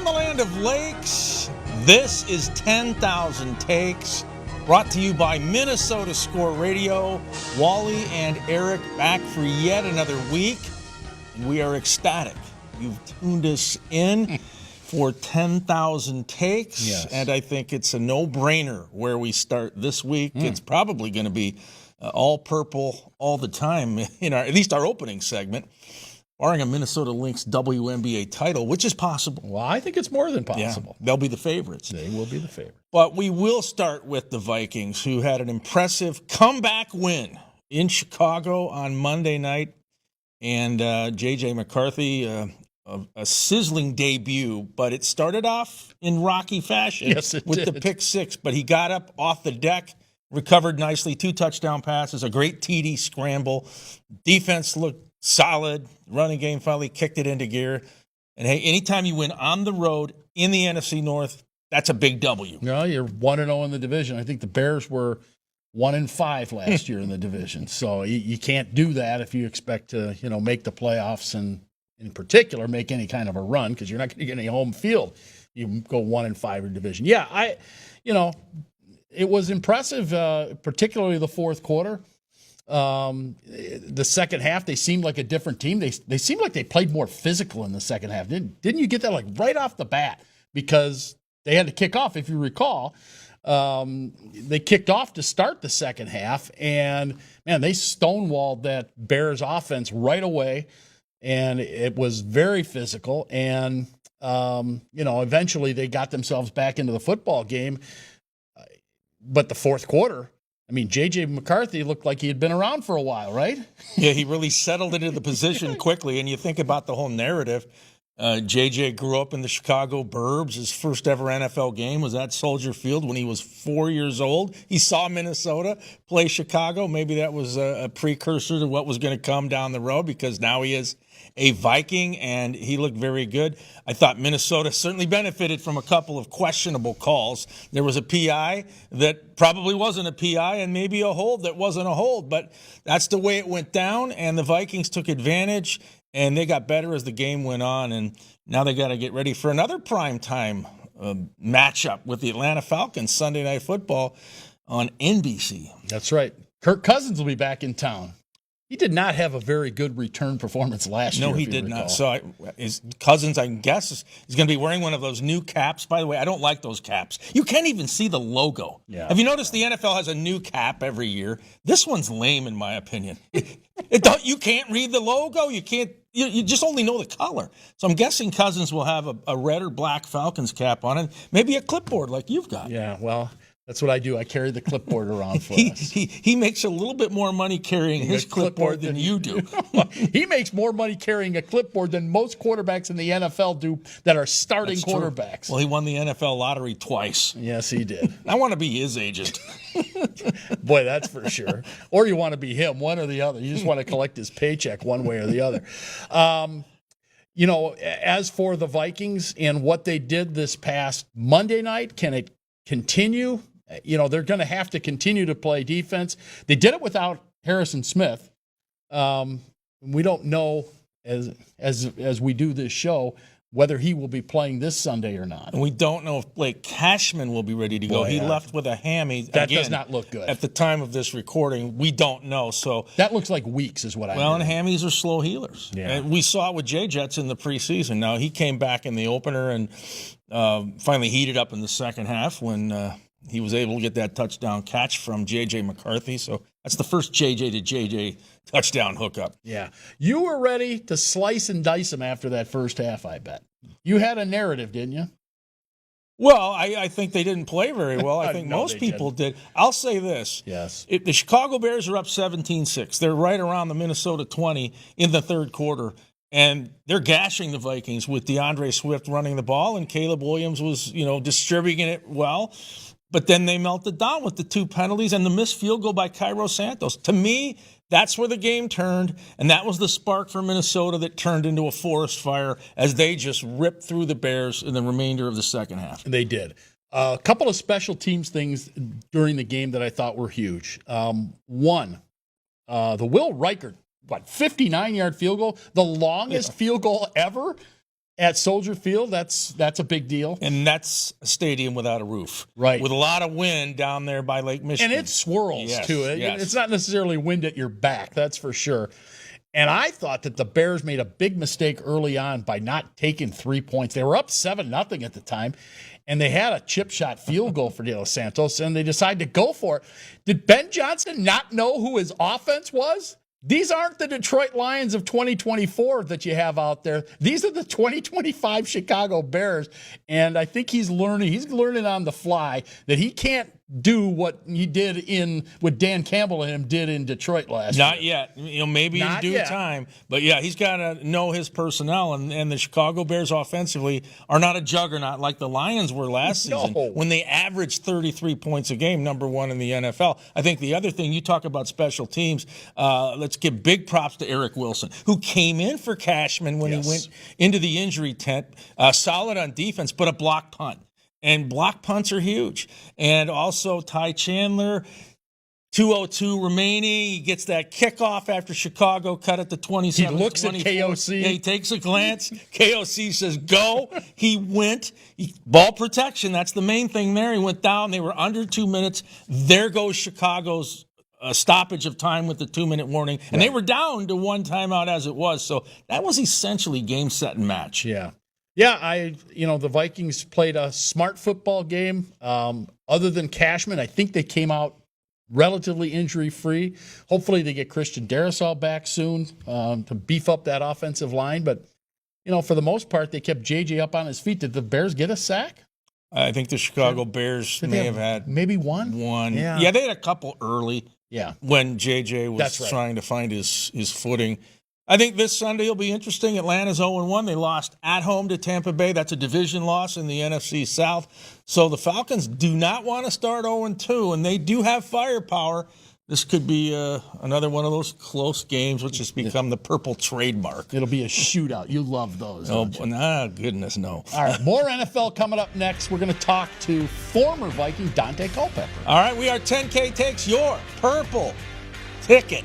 From the land of lakes, this is 10,000 Takes, brought to you by Minnesota Score Radio. Wally and Eric back for yet another week, and we are ecstatic. You've tuned us in for 10,000 Takes, yes. And I think it's a no-brainer where we start this week. It's probably going to be all purple all the time, in at least our opening segment. Barring a Minnesota Lynx WNBA title, which is possible. Well, I think it's more than possible. Yeah, they'll be the favorites. They will be the favorites. But we will start with the Vikings, who had an impressive comeback win in Chicago on Monday night. And JJ McCarthy, a sizzling debut, but it started off in rocky fashion with the pick six. But he got up off the deck, recovered nicely, 2 touchdown passes, a great TD scramble. Defense looked solid. Running game finally kicked it into gear. And hey, anytime you win on the road in the NFC North, that's a big W. No, you're 1-0 in the division. I think the Bears were 1-5 last year in the division. So you can't do that if you expect to, make the playoffs and in particular make any kind of a run, because you're not going to get any home field. You go 1-5 in the division. Yeah, it was impressive, particularly the fourth quarter. The second half, they seemed like a different team. They seemed like they played more physical in the second half. Didn't you get that right off the bat? Because they had to kick off, if you recall. They kicked off to start the second half, and, man, they stonewalled that Bears offense right away, and it was very physical. And, eventually they got themselves back into the football game. But the fourth quarter, JJ McCarthy looked like he had been around for a while, right? Yeah, he really settled into the position quickly. And you think about the whole narrative. JJ grew up in the Chicago burbs. His first ever NFL game was at Soldier Field when he was 4 years old. He saw Minnesota play Chicago. Maybe that was a precursor to what was going to come down the road, because now he is a Viking, and he looked very good. I thought Minnesota certainly benefited from a couple of questionable calls. There was a PI that probably wasn't a PI, and maybe a hold that wasn't a hold, but that's the way it went down, and the Vikings took advantage, and they got better as the game went on, and now they got to get ready for another primetime matchup with the Atlanta Falcons, Sunday Night Football on NBC. That's right. Kirk Cousins will be back in town. He did not have a very good return performance last year. No, he did not. So his Cousins, I guess, is going to be wearing one of those new caps. By the way, I don't like those caps. You can't even see the logo. Yeah. Have you noticed the NFL has a new cap every year? This one's lame, in my opinion. You can't read the logo. You can't. You just only know the color. So I'm guessing Cousins will have a red or black Falcons cap on it. Maybe a clipboard like you've got. Yeah, well, that's what I do. I carry the clipboard around for us. He makes a little bit more money carrying his clipboard than you do. He makes more money carrying a clipboard than most quarterbacks in the NFL do that are starting quarterbacks. Well, he won the NFL lottery twice. Yes, he did. I want to be his agent. Boy, that's for sure. Or you want to be him, one or the other. You just want to collect his paycheck one way or the other. As for the Vikings and what they did this past Monday night, can it continue? They're going to have to continue to play defense. They did it without Harrison Smith. We don't know, as we do this show, whether he will be playing this Sunday or not. And we don't know if Blake Cashman will be ready to go. He left with a hammy. That does not look good. At the time of this recording, we don't know. So that looks like weeks is what I mean. Well, and hammies are slow healers. Yeah. And we saw it with J-Jets in the preseason. Now, he came back in the opener and finally heated up in the second half when he was able to get that touchdown catch from JJ McCarthy. So that's the first JJ to JJ touchdown hookup. Yeah. You were ready to slice and dice him after that first half, I bet. You had a narrative, didn't you? Well, I think they didn't play very well. I think No, most people didn't. did. I'll say this. Yes. If the Chicago Bears are up 17-6. They're right around the Minnesota 20 in the third quarter. And they're gashing the Vikings with DeAndre Swift running the ball, and Caleb Williams was, distributing it well. But then they melted down with the 2 penalties and the missed field goal by Cairo Santos. To me, that's where the game turned, and that was the spark for Minnesota that turned into a forest fire as they just ripped through the Bears in the remainder of the second half. They did. A couple of special teams things during the game that I thought were huge. One, the Will Reichert, 59-yard field goal, the longest field goal ever. at Soldier Field, that's a big deal. And that's a stadium without a roof. Right. With a lot of wind down there by Lake Michigan. And it swirls, too. Yes. It's not necessarily wind at your back, that's for sure. And I thought that the Bears made a big mistake early on by not taking 3 points. They were up 7-0 at the time, and they had a chip shot field goal for De Los Santos, and they decided to go for it. Did Ben Johnson not know who his offense was? These aren't the Detroit Lions of 2024 that you have out there. These are the 2025 Chicago Bears, and I think he's learning on the fly that he can't do what he did what Dan Campbell and him did in Detroit last year. Not yet. Maybe in due time. But, yeah, he's got to know his personnel. And the Chicago Bears offensively are not a juggernaut like the Lions were last season when they averaged 33 points a game, number one in the NFL. I think the other thing, you talk about special teams, let's give big props to Eric Wilson, who came in for Cashman when he went into the injury tent, solid on defense, but a block punt. And block punts are huge. And also Ty Chandler, 2:02 remaining. He gets that kickoff after Chicago cut it to 27. He looks at KOC. Yeah, he takes a glance. KOC says, go. He went. Ball protection, that's the main thing there. He went down. They were under 2 minutes. There goes Chicago's stoppage of time with the 2-minute warning. And they were down to one timeout as it was. So that was essentially game, set, and match. Yeah. Yeah, the Vikings played a smart football game. Other than Cashman, I think they came out relatively injury-free. Hopefully they get Christian Darrisaw back soon to beef up that offensive line. But, for the most part, they kept JJ up on his feet. Did the Bears get a sack? I think the Chicago Bears may have had maybe one. Yeah, they had a couple early. Yeah, when JJ was trying to find his footing. I think this Sunday will be interesting. Atlanta's 0-1. They lost at home to Tampa Bay. That's a division loss in the NFC South. So the Falcons do not want to start 0-2, and they do have firepower. This could be another one of those close games, which has become the purple trademark. It'll be a shootout. You love those. Oh, goodness, no. All right, more NFL coming up next. We're going to talk to former Viking Daunte Culpepper. All right, we are 10K Takes your purple ticket.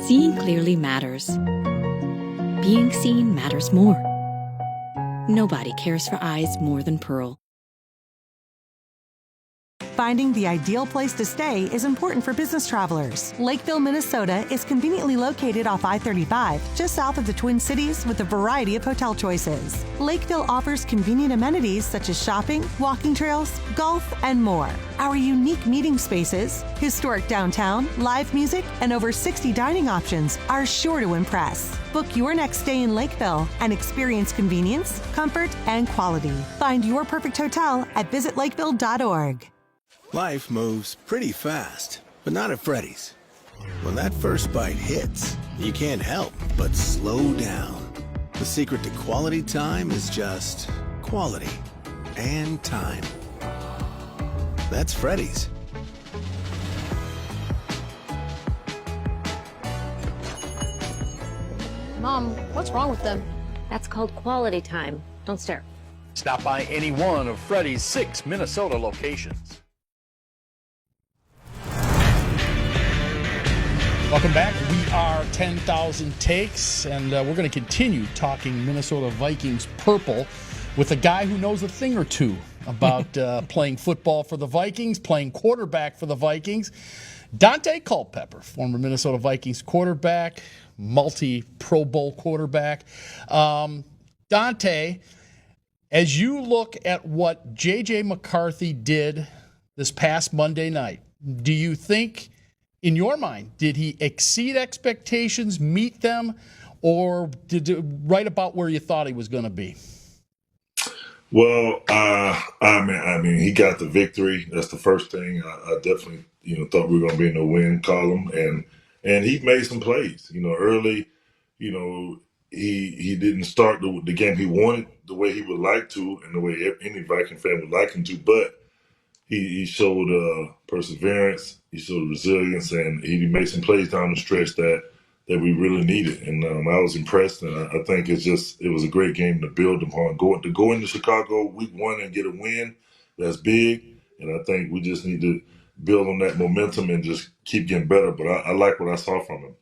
Seeing clearly matters. Being seen matters more. Nobody cares for eyes more than Pearl. Finding the ideal place to stay is important for business travelers. Lakeville, Minnesota is conveniently located off I-35, just south of the Twin Cities, with a variety of hotel choices. Lakeville offers convenient amenities such as shopping, walking trails, golf, and more. Our unique meeting spaces, historic downtown, live music, and over 60 dining options are sure to impress. Book your next stay in Lakeville and experience convenience, comfort, and quality. Find your perfect hotel at visitlakeville.org. Life moves pretty fast, but not at Freddy's. When that first bite hits, you can't help but slow down. The secret to quality time is just quality and time. That's Freddy's. Mom, what's wrong with them? That's called quality time. Don't stare. Stop by any one of Freddy's 6 Minnesota locations. Welcome back. We are 10,000 Takes, and we're going to continue talking Minnesota Vikings purple with a guy who knows a thing or two about playing football for the Vikings, playing quarterback for the Vikings. Daunte Culpepper, former Minnesota Vikings quarterback, multi-Pro Bowl quarterback. Daunte, as you look at what JJ McCarthy did this past Monday night, do you think, in your mind, did he exceed expectations, meet them, or did it right about where you thought he was going to be? Well, I mean, he got the victory. That's the first thing. I definitely, thought we were going to be in the win column, and he made some plays. Early, he didn't start the game he wanted the way he would like to, and the way any Viking fan would like him to, but he showed perseverance, he showed resilience, and he made some plays down the stretch that we really needed. And I was impressed, and I think it was a great game to build upon. To go into Chicago week one and get a win, that's big, and I think we just need to build on that momentum and just keep getting better. But I like what I saw from him.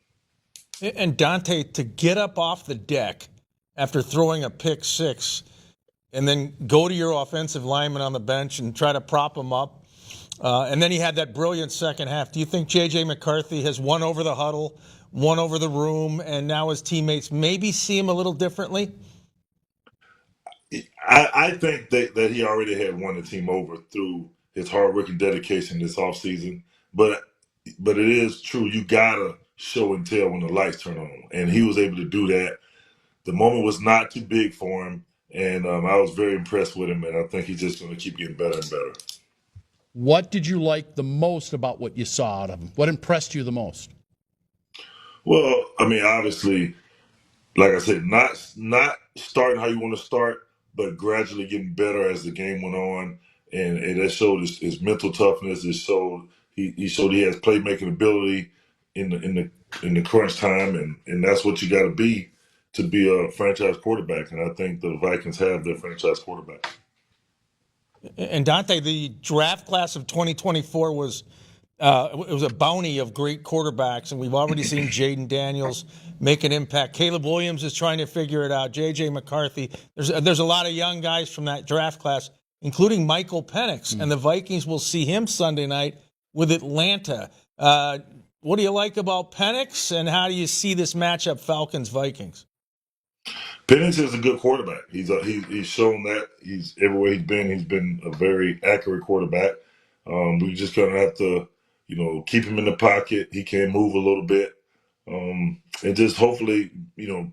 And Daunte, to get up off the deck after throwing a pick six and then go to your offensive lineman on the bench and try to prop him up. And then he had that brilliant second half. Do you think JJ McCarthy has won over the huddle, won over the room, and now his teammates maybe see him a little differently? I think that he already had won the team over through his hard work and dedication this offseason. But it is true. You got to show and tell when the lights turn on. And he was able to do that. The moment was not too big for him. And I was very impressed with him. And I think he's just going to keep getting better and better. What did you like the most about what you saw out of him? What impressed you the most? Well, I mean, obviously, like I said, not starting how you want to start, but gradually getting better as the game went on, and that showed his mental toughness. It showed he showed he has playmaking ability in the crunch time, and that's what you got to be a franchise quarterback. And I think the Vikings have their franchise quarterback. And Daunte, the draft class of 2024 was it was a bounty of great quarterbacks, and we've already seen Jaden Daniels make an impact. Caleb Williams is trying to figure it out. JJ McCarthy. There's a lot of young guys from that draft class, including Michael Penix, and the Vikings will see him Sunday night with Atlanta. What do you like about Penix, and how do you see this matchup, Falcons-Vikings? Penix is a good quarterback. He's shown that he's everywhere he's been a very accurate quarterback. We just gonna have to, keep him in the pocket. He can move a little bit, and just hopefully,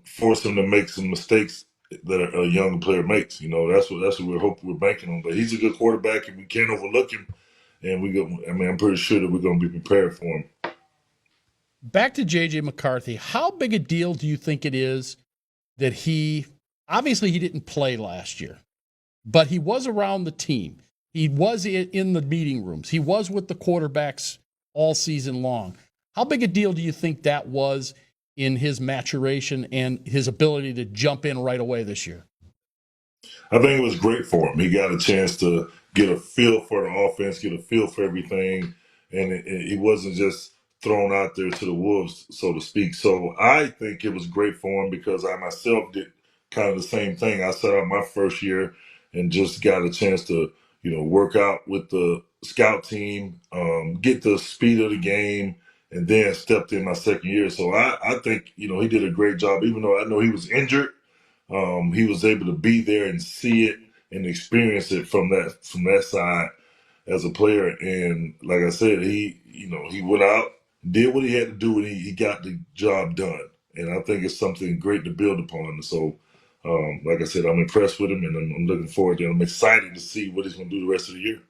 force him to make some mistakes that a young player makes. That's what we're banking on. But he's a good quarterback, and we can't overlook him. And I'm pretty sure that we're gonna be prepared for him. Back to JJ McCarthy. How big a deal do you think it is that he didn't play last year, but he was around the team. He was in the meeting rooms. He was with the quarterbacks all season long. How big a deal do you think that was in his maturation and his ability to jump in right away this year? I think it was great for him. He got a chance to get a feel for the offense, get a feel for everything, and he wasn't just thrown out there to the wolves, so to speak. So I think it was great for him because I myself did kind of the same thing. I set out my first year and just got a chance to, work out with the scout team, get the speed of the game, and then stepped in my second year. So I think, he did a great job, even though I know he was injured. He was able to be there and see it and experience it from that side as a player. And like I said, he went out, did what he had to do, and he got the job done. And I think it's something great to build upon. So, like I said, I'm impressed with him, and I'm looking forward to it. I'm excited to see what he's going to do the rest of the year.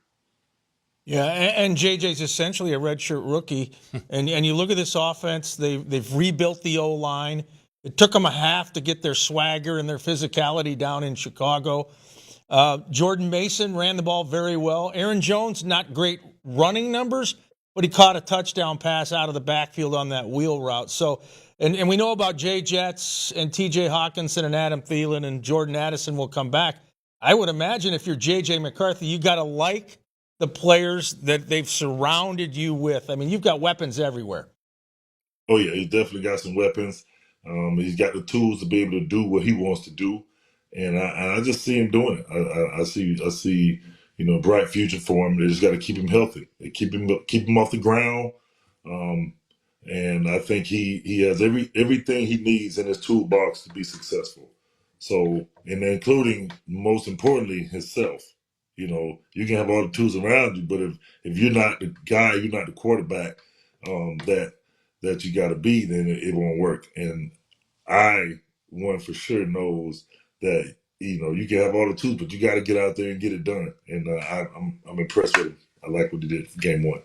Yeah, and JJ's essentially a redshirt rookie. and you look at this offense, they've rebuilt the O-line. It took them a half to get their swagger and their physicality down in Chicago. Jordan Mason ran the ball very well. Aaron Jones, not great running numbers, but he caught a touchdown pass out of the backfield on that wheel route. So, and we know about Jay Jets and TJ Hawkinson and Adam Thielen and Jordan Addison will come back. I would imagine if you're JJ McCarthy, you got to like the players that they've surrounded you with. I mean, you've got weapons everywhere. Oh, yeah, he definitely got some weapons. He's got the tools to be able to do what he wants to do, and I just see him doing it. I see, a bright future for him. They just got to keep him healthy. They keep him off the ground, and I think he has everything he needs in his toolbox to be successful. So, and including most importantly himself. You can have all the tools around you, but if you're not the guy, you're not the quarterback that you got to be, then it won't work. And one for sure knows that you can have all the tools, but you got to get out there and get it done. And I'm impressed with him. I like what he did for game one.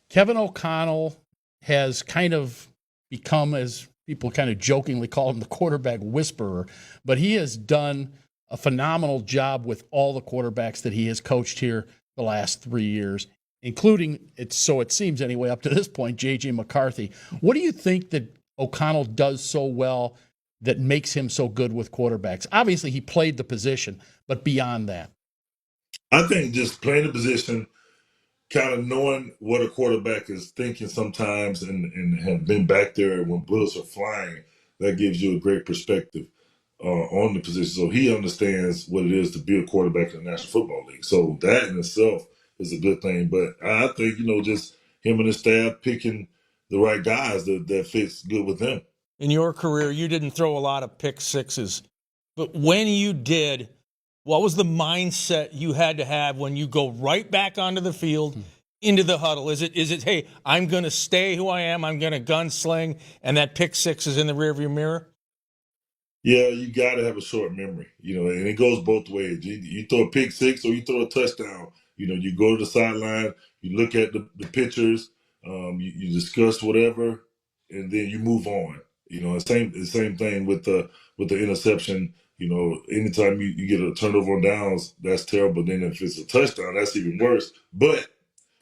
Kevin O'Connell has kind of become, as people kind of jokingly call him, the quarterback whisperer, but he has done a phenomenal job with all the quarterbacks that he has coached here the last 3 years, including, so it seems anyway, up to this point, JJ McCarthy. What do you think that O'Connell does so well that makes him so good with quarterbacks? Obviously, he played the position, but beyond that. I think just playing the position, kind of knowing what a quarterback is thinking sometimes and have been back there when bullets are flying, that gives you a great perspective on the position. So he understands what it is to be a quarterback in the National Football League. So that in itself is a good thing. But I think, just him and his staff picking the right guys that fits good with them. In your career, you didn't throw a lot of pick sixes, but when you did, what was the mindset you had to have when you go right back onto the field into the huddle? Is it, hey, I'm going to stay who I am, I'm going to gunsling, and that pick six is in the rearview mirror? Yeah, you got to have a short memory, and it goes both ways. You throw a pick six or you throw a touchdown. You go to the sideline, you look at the pictures, you discuss whatever, and then you move on. The same thing with the interception. Anytime you get a turnover on downs, that's terrible. Then if it's a touchdown, that's even worse. But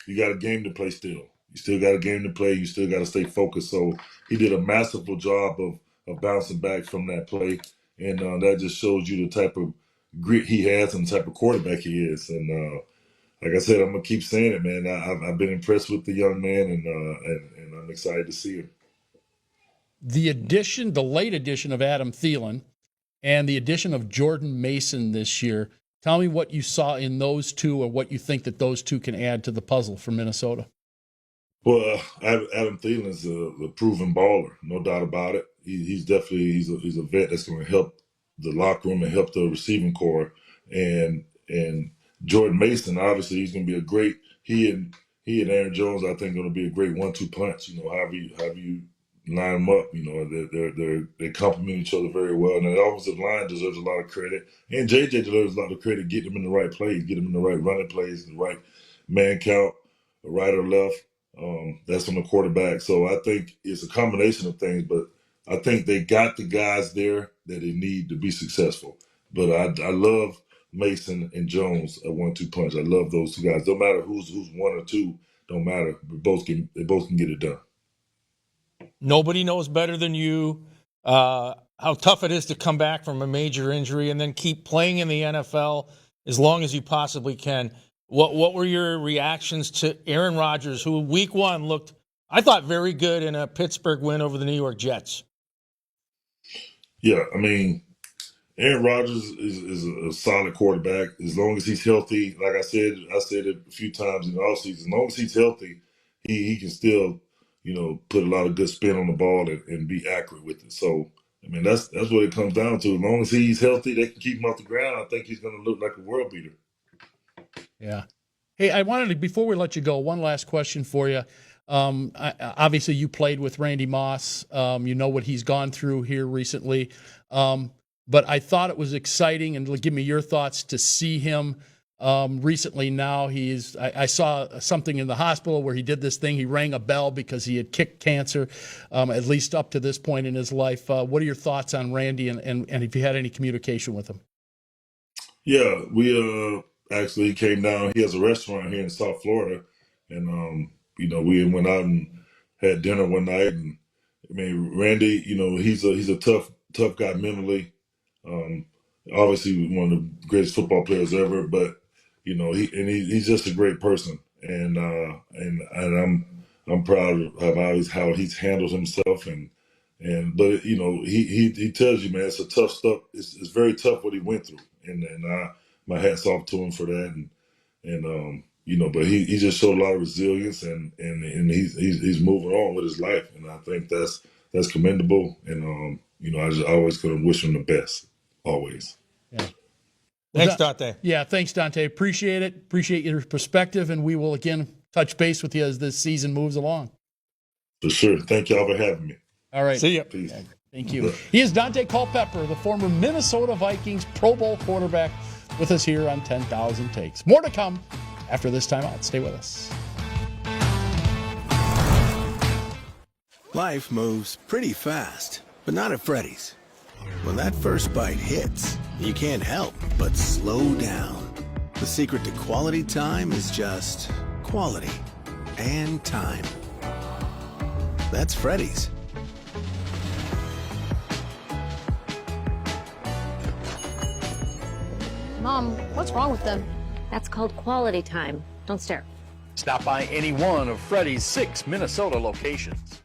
you got a game to play still. You still got a game to play. You still got to stay focused. So he did a masterful job of bouncing back from that play. And that just shows you the type of grit he has and the type of quarterback he is. And like I said, I'm going to keep saying it, man. I've been impressed with the young man, and I'm excited to see him. The late addition of Adam Thielen and the addition of Jordan Mason this year, tell me what you saw in those two or what you think that those two can add to the puzzle for Minnesota. Well, Adam Thielen's a proven baller, no doubt about it. He's definitely he's a vet that's going to help the locker room and help the receiving core. And Jordan Mason, obviously, he's going to be a great. He and Aaron Jones, I think, going to be a great 1-2 punch. However you line them up, they complement each other very well. And the offensive line deserves a lot of credit, and JJ deserves a lot of credit. Get them in the right plays, get them in the right running plays, the right man count, right or left. That's on the quarterback. So I think it's a combination of things, but I think they got the guys there that they need to be successful. But I love Mason and Jones a 1-2 punch. I love those two guys. Don't matter who's one or two, don't matter. They both can get it done. Nobody knows better than you how tough it is to come back from a major injury and then keep playing in the NFL as long as you possibly can. What were your reactions to Aaron Rodgers, who week one looked, I thought, very good in a Pittsburgh win over the New York Jets? Yeah, I mean, Aaron Rodgers is a solid quarterback as long as he's healthy. Like I said it a few times in the offseason. As long as he's healthy, he can still, put a lot of good spin on the ball and be accurate with it. So, I mean, that's what it comes down to. As long as he's healthy, they can keep him off the ground. I think he's going to look like a world beater. Yeah. Hey, I wanted to, before we let you go, one last question for you. Obviously, you played with Randy Moss. You know what he's gone through here recently. But I thought it was exciting, and give me your thoughts, to see him recently now. I saw something in the hospital where he did this thing. He rang a bell because he had kicked cancer, at least up to this point in his life. What are your thoughts on Randy, and if you had any communication with him? Yeah, we actually came down. He has a restaurant here in South Florida, and we went out and had dinner one night. And I mean, Randy, he's a tough guy mentally. Obviously one of the greatest football players ever, but he's just a great person, and I'm proud of how he's handled himself, but he tells you, man, it's a tough stuff. It's very tough what he went through, and my hat's off to him for that, but he just showed a lot of resilience, and he's moving on with his life, and I think that's commendable, and I just always gonna wish him the best, always. Yeah. Thanks, Daunte. Yeah, thanks, Daunte. Appreciate it. Appreciate your perspective, and we will again touch base with you as this season moves along. For sure. Thank y'all for having me. All right. See ya. Peace. Thank you. He is Daunte Culpepper, the former Minnesota Vikings Pro Bowl quarterback, with us here on 10,000 Takes. More to come after this time out. Stay with us. Life moves pretty fast, but not at Freddy's. When that first bite hits, you can't help but slow down. The secret to quality time is just quality and time. That's Freddy's. Mom, what's wrong with them? That's called quality time. Don't stare. Stop by any one of Freddy's 6 Minnesota locations.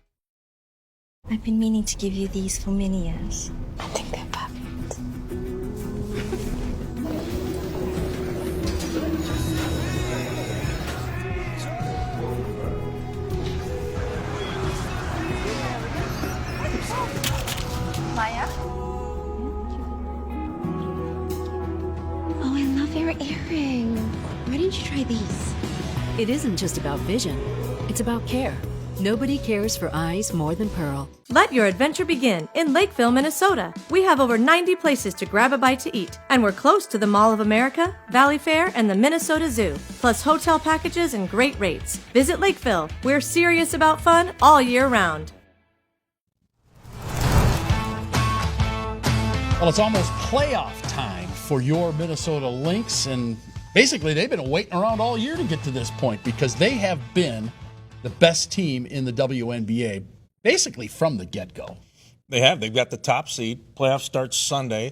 I've been meaning to give you these for many years. I think they're perfect. Maya? Oh, I love your earring. Why didn't you try these? It isn't just about vision. It's about care. Nobody cares for eyes more than Pearl. Let your adventure begin in Lakeville, Minnesota. We have over 90 places to grab a bite to eat, and we're close to the Mall of America, Valley Fair, and the Minnesota Zoo, plus hotel packages and great rates. Visit Lakeville. We're serious about fun all year round. Well, it's almost playoff time for your Minnesota Lynx, and basically they've been waiting around all year to get to this point because they have been the best team in the WNBA basically from the get-go. They have. They've got the top seed. Playoff starts Sunday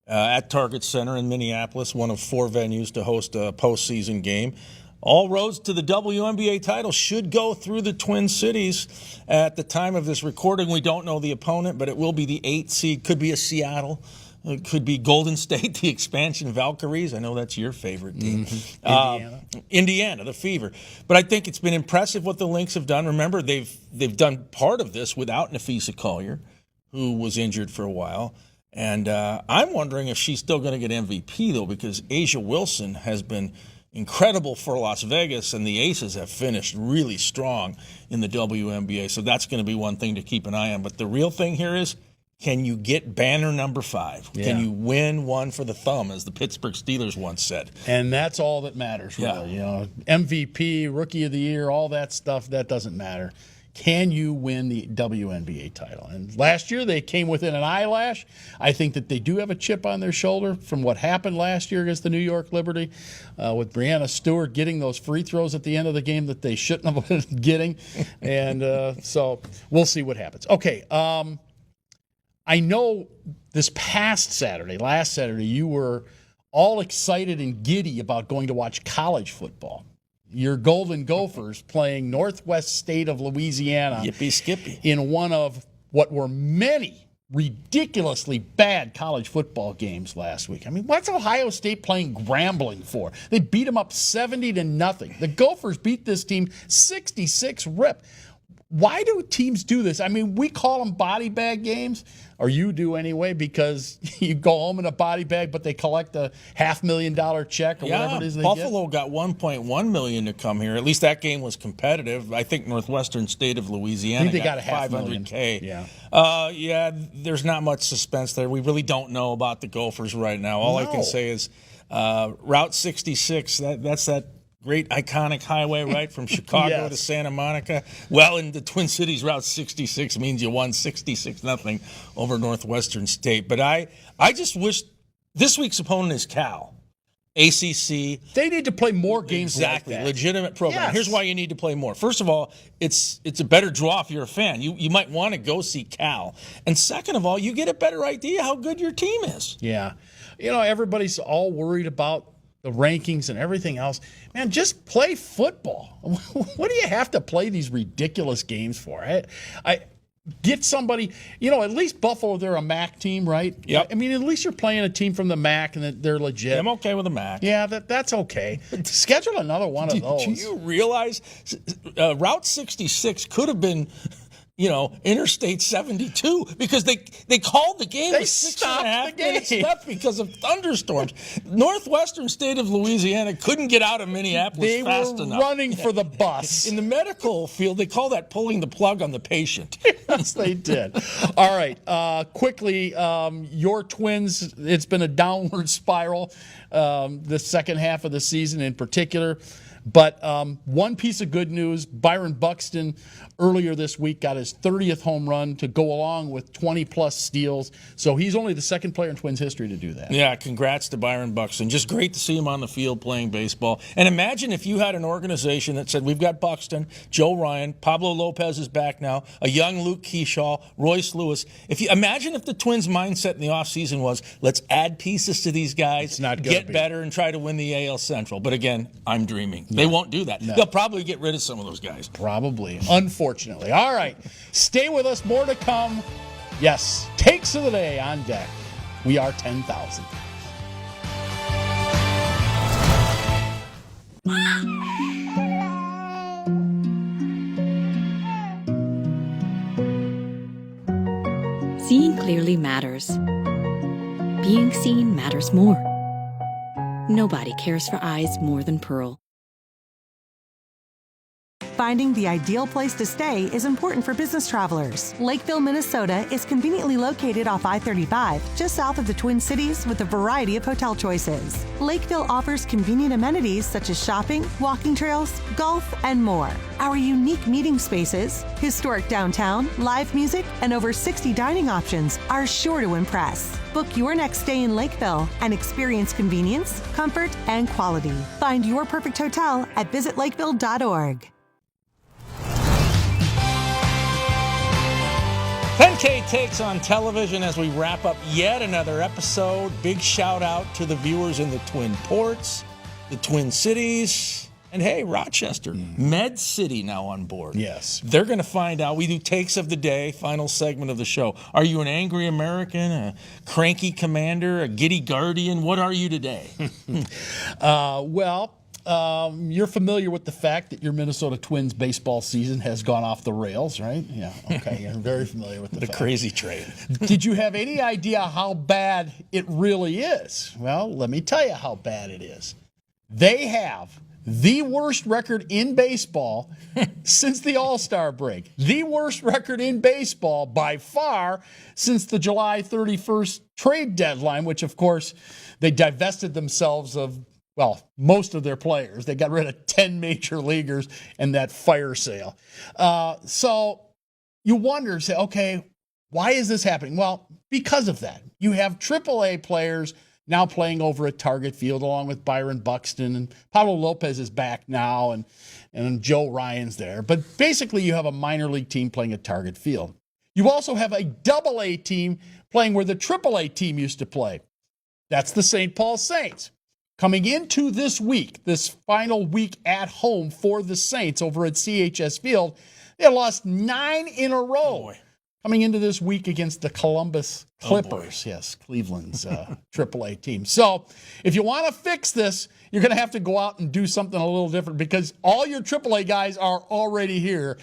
at Target Center in Minneapolis, one of 4 venues to host a postseason game. All roads to the WNBA title should go through the Twin Cities. At the time of this recording, we don't know the opponent, but it will be the 8th seed. Could be a Seattle. It could be Golden State, the expansion Valkyries. I know that's your favorite team. Indiana, the Fever. But I think it's been impressive what the Lynx have done. Remember, they've done part of this without Nafisa Collier, who was injured for a while. And I'm wondering if she's still going to get MVP, though, because Asia Wilson has been incredible for Las Vegas, and the Aces have finished really strong in the WNBA. So that's going to be one thing to keep an eye on. But the real thing here is, can you get banner number 5? Yeah. Can you win one for the thumb, as the Pittsburgh Steelers once said? And that's all that matters, really. Yeah. MVP, Rookie of the Year, all that stuff, that doesn't matter. Can you win the WNBA title? And last year they came within an eyelash. I think that they do have a chip on their shoulder from what happened last year against the New York Liberty, with Breanna Stewart getting those free throws at the end of the game that they shouldn't have been getting. And so we'll see what happens. Okay, I know this last Saturday, you were all excited and giddy about going to watch college football. Your Golden Gophers playing Northwest State of Louisiana. Yippee skippy. In one of what were many ridiculously bad college football games last week. I mean, what's Ohio State playing Grambling for? They beat them up 70-0. The Gophers beat this team 66-rip. Why do teams do this? I mean, we call them body bag games, or you do anyway, because you go home in a body bag, but they collect a $500,000 check or whatever it is they Buffalo get. got $1.1 million to come here. At least that game was competitive. I think Northwestern State of Louisiana got $500K. Yeah, there's not much suspense there. We really don't know about the Gophers right now. All I can say is Route 66. That's that great iconic highway, right, from Chicago to Santa Monica. Well, in the Twin Cities, Route 66 means you won 66-0 over Northwestern State. But I just wish this week's opponent is Cal. ACC. They need to play more games exactly, like that. Legitimate program. Yes. Here's why you need to play more. First of all, it's a better draw if you're a fan. You might want to go see Cal. And second of all, you get a better idea how good your team is. Yeah. You know, everybody's all worried about the rankings and everything else. Man, just play football. What do you have to play these ridiculous games for? I get somebody, at least Buffalo, they're a MAC team, right? Yep. I mean, at least you're playing a team from the MAC and that they're legit. I'm okay with the MAC. Yeah, that's okay. Schedule another one of those. Do you realize Route 66 could have been Interstate 72 because they called the game with 6.5 minutes left because of thunderstorms. Northwestern State of Louisiana couldn't get out of Minneapolis fast enough. They were running for the bus. In the medical field, they call that pulling the plug on the patient. Yes, they did. All right, quickly, your Twins, it's been a downward spiral the second half of the season in particular. But one piece of good news, Byron Buxton earlier this week got his 30th home run to go along with 20-plus steals. So he's only the second player in Twins history to do that. Yeah, congrats to Byron Buxton. Just great to see him on the field playing baseball. And imagine if you had an organization that said, we've got Buxton, Joe Ryan, Pablo Lopez is back now, a young Luke Keyshaw, Royce Lewis. Imagine if the Twins' mindset in the offseason was, let's add pieces to these guys, get better, and try to win the AL Central. But again, I'm dreaming. They won't do that. No. They'll probably get rid of some of those guys. Probably, unfortunately. All right, stay with us. More to come. Yes, takes of the day on deck. We are 10,000. Seeing clearly matters. Being seen matters more. Nobody cares for eyes more than Pearl. Finding the ideal place to stay is important for business travelers. Lakeville, Minnesota is conveniently located off I-35, just south of the Twin Cities, with a variety of hotel choices. Lakeville offers convenient amenities such as shopping, walking trails, golf, and more. Our unique meeting spaces, historic downtown, live music, and over 60 dining options are sure to impress. Book your next stay in Lakeville and experience convenience, comfort, and quality. Find your perfect hotel at visitlakeville.org. 10K takes on television as we wrap up yet another episode. Big shout out to the viewers in the Twin Ports, the Twin Cities, and hey, Rochester, Med City now on board. Yes. They're going to find out. We do takes of the day, final segment of the show. Are you an angry American, a cranky commander, a giddy guardian? What are you today? You're familiar with the fact that your Minnesota Twins baseball season has gone off the rails, right? Yeah, okay, you're very familiar with the fact. Crazy trade. Did you have any idea how bad it really is? Well, let me tell you how bad it is. They have the worst record in baseball since the All-Star break. The worst record in baseball by far since the July 31st trade deadline, which, of course, they divested themselves of most of their players. They got rid of 10 major leaguers in that fire sale. So you wonder, say, okay, why is this happening? Well, because of that. You have AAA players now playing over at Target Field along with Byron Buxton, and Pablo Lopez is back now, and Joe Ryan's there. But basically you have a minor league team playing at Target Field. You also have a AA team playing where the AAA team used to play. That's the St. Paul Saints. Coming into this week, this final week at home for the Saints over at CHS Field, they lost 9 in a row. Coming into this week against the Columbus Clippers. Yes, Cleveland's AAA team. So if you want to fix this, you're going to have to go out and do something a little different because all your AAA guys are already here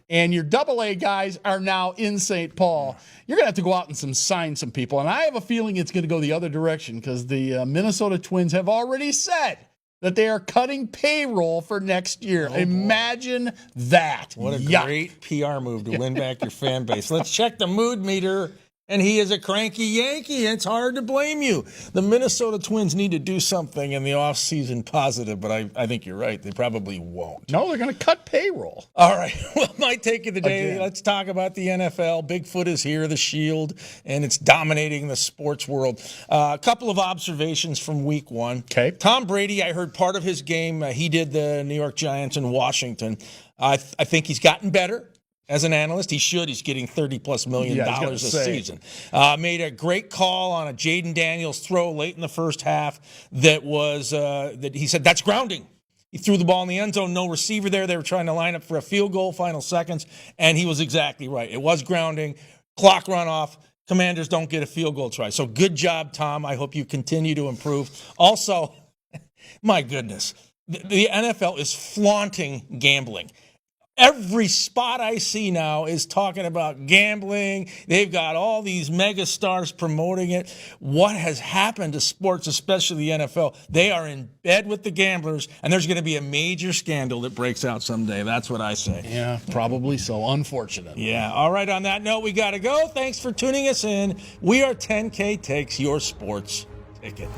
and your AA guys are now in St. Paul. You're going to have to go out and sign some people. And I have a feeling it's going to go the other direction because the Minnesota Twins have already said that they are cutting payroll for next year. Imagine that. What a great PR move to win back your fan base. Let's check the mood meter. And he is a cranky Yankee. It's hard to blame you. The Minnesota Twins need to do something in the offseason positive, but I think you're right. They probably won't. No, they're going to cut payroll. All right. Well, my take of the day, let's talk about the NFL. Bigfoot is here, the Shield, and it's dominating the sports world. A couple of observations from week one. Okay. Tom Brady, I heard part of his game. He did the New York Giants in Washington. I think he's gotten better. As an analyst, he should. He's getting $30+ million a season. Made a great call on a Jaden Daniels throw late in the first half that was that he said, that's grounding. He threw the ball in the end zone, no receiver there. They were trying to line up for a field goal, final seconds, and he was exactly right. It was grounding, clock run off. Commanders don't get a field goal try. So good job, Tom. I hope you continue to improve. Also, my goodness, the NFL is flaunting gambling. Every spot I see now is talking about gambling. They've got all these mega stars promoting it. What has happened to sports, especially the NFL? They are in bed with the gamblers, and there's going to be a major scandal that breaks out someday. That's what I say. Yeah, probably so. Unfortunate. Yeah. All right, on that note, we got to go. Thanks for tuning us in. We are 10K Takes, your sports ticket.